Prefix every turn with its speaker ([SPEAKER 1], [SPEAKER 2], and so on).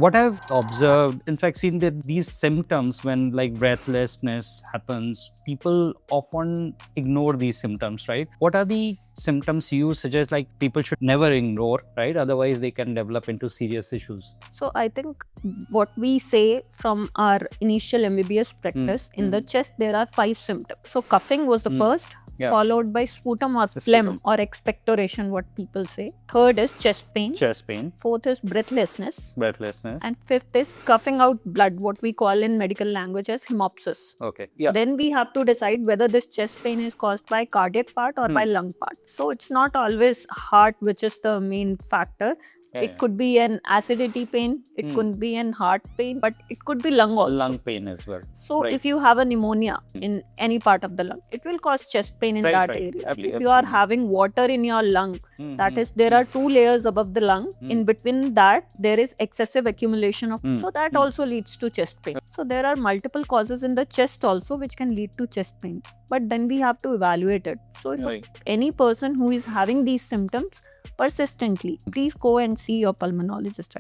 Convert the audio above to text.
[SPEAKER 1] What I've observed, in fact, seen that these symptoms, when like breathlessness happens, people often ignore these symptoms, right? What are the symptoms you suggest like people should never ignore, right? Otherwise, they can develop into serious issues.
[SPEAKER 2] So I think what we say from our initial MBBS practice, in the chest there are 5 symptoms. So coughing was the first,
[SPEAKER 1] Yeah.
[SPEAKER 2] followed by sputum or
[SPEAKER 1] The
[SPEAKER 2] phlegm
[SPEAKER 1] sputum.
[SPEAKER 2] or expectoration, what people say. Third is chest pain.
[SPEAKER 1] Chest pain,
[SPEAKER 2] Fourth is breathlessness.
[SPEAKER 1] breathlessness.
[SPEAKER 2] And fifth is coughing out blood, what we call in medical language as hemopsis.
[SPEAKER 1] Okay. Yeah.
[SPEAKER 2] Then we have to decide whether this chest pain is caused by cardiac part or by lung part. So it's not always heart which is the main factor. It could be an acidity pain, it could be an heart pain, but it could be lung also.
[SPEAKER 1] Lung pain as well.
[SPEAKER 2] So
[SPEAKER 1] Right.
[SPEAKER 2] if you have a pneumonia in any part of the lung, it will cause chest pain in
[SPEAKER 1] Right,
[SPEAKER 2] that
[SPEAKER 1] right.
[SPEAKER 2] area.
[SPEAKER 1] Absolutely,
[SPEAKER 2] If you are
[SPEAKER 1] absolutely.
[SPEAKER 2] having water in your lung, that is, there are 2 layers above the lung. In between that, there is excessive accumulation of, so that also leads to chest pain. So there are multiple causes in the chest also which can lead to chest pain. But then we have to evaluate it. So if
[SPEAKER 1] Right.
[SPEAKER 2] any person who is having these symptoms persistently, please go and see your pulmonologist.